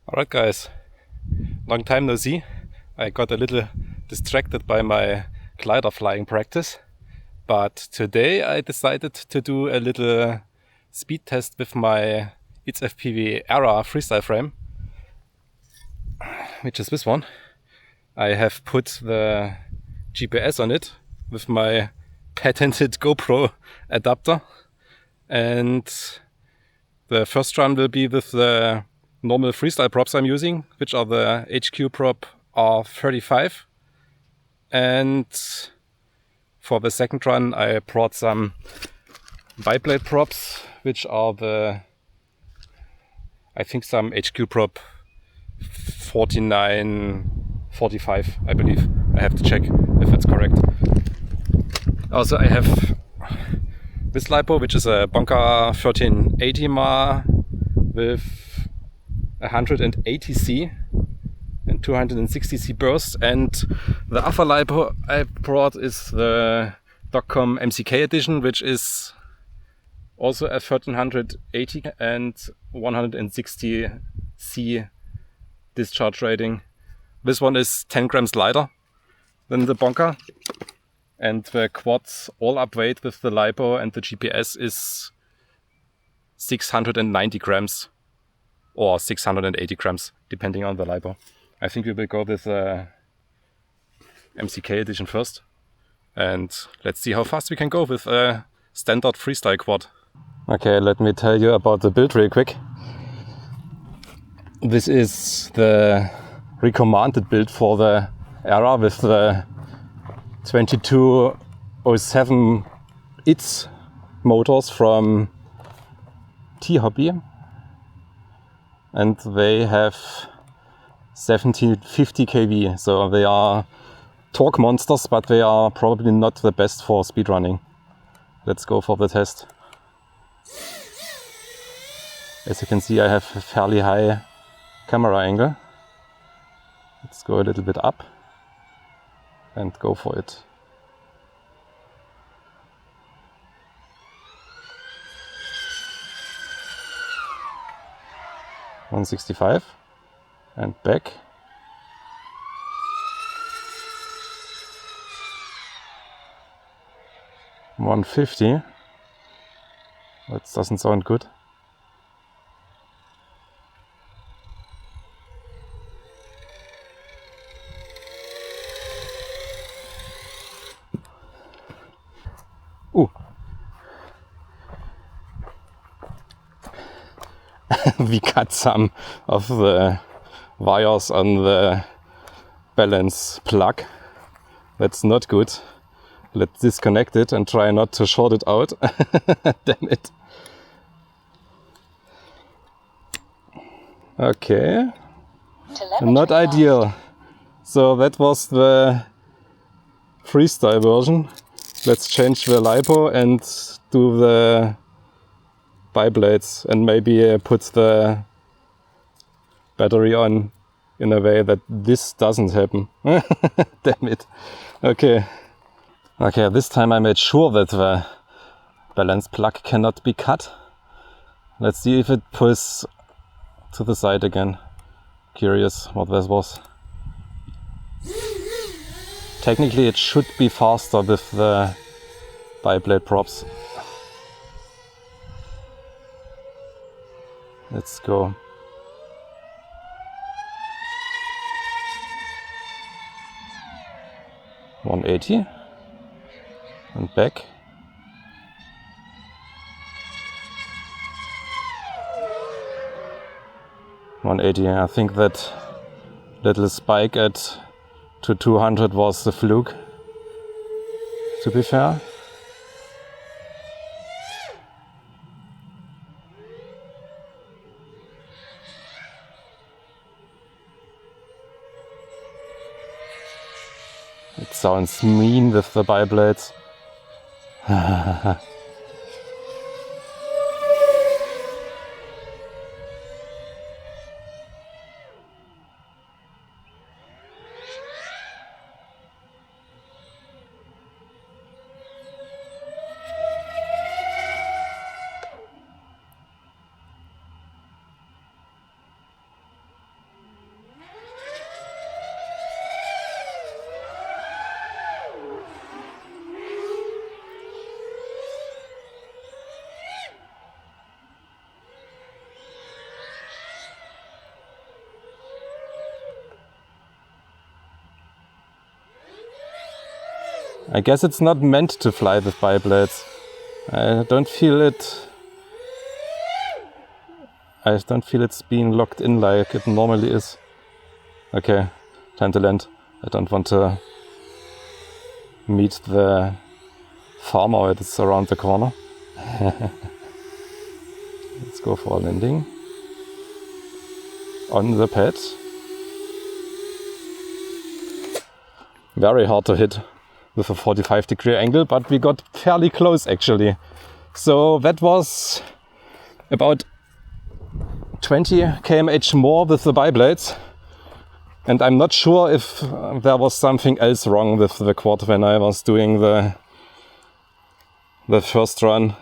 Alright guys, long time no see. I got a little distracted by my glider flying practice, but today I decided to do a little speed test with my ItsFPV era freestyle frame, which is this one. I have put the GPS on it with my patented GoPro adapter, and the first run will be with the normal freestyle props I'm using, which are the HQ prop R35. And for the second run I brought some biplate props, which are the, I think, some HQ prop 4945, I believe. I have to check if it's correct. Also I have this LiPo, which is a Bonker 1380 mAh with 180C and 260C burst, and the other LiPo I brought is the Dogcom MCK edition, which is also a 1380 and 160C discharge rating. This one is 10 grams lighter than the Bonker, and the quads all up weight with the LiPo and the GPS is 690 grams or 680 grams, depending on the LiPo. I think we will go with the MCK edition first, and let's see how fast we can go with a standard freestyle quad. Okay, let me tell you about the build real quick. This is the recommended build for the era with the 2207 ITS motors from T-Hobby, and they have 1750 kV, so they are torque monsters, but they are probably not the best for speedrunning. Let's go for the test. As you can see, I have a fairly high camera angle. Let's go a little bit up and go for it. $165 and back. $150. That doesn't sound good. Ooh. We cut some of the wires on the balance plug. That's not good. Let's disconnect it and try not to short it out. Damn it. Okay. Not ideal. So that was the freestyle version. Let's change the LiPo and do the biblades, and maybe put the battery on in a way that this doesn't happen. Damn it. Okay. Okay, this time I made sure that the balance plug cannot be cut. Let's see if it pulls to the side again. Curious what this was. Technically it should be faster with the biplate props. Let's go. $180 and back. $180. I think that little spike at to 200 was the fluke, to be fair. It sounds mean with the biblades. I guess it's not meant to fly with biblades. I don't feel it. I don't feel it's being locked in like it normally is. Okay, time to land. I don't want to meet the farmer that's around the corner. Let's go for a landing. On the pad. Very hard to hit with a 45-degree angle, but we got fairly close actually. So that was about 20 kmh more with the biblades. And I'm not sure if there was something else wrong with the quad when I was doing the first run.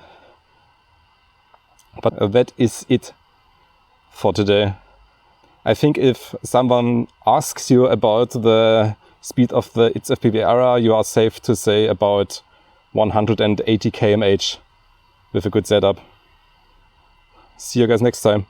But that is it for today. I think if someone asks you about the speed of the ItsFPV era, you are safe to say about 180 kmh with a good setup. See you guys next time.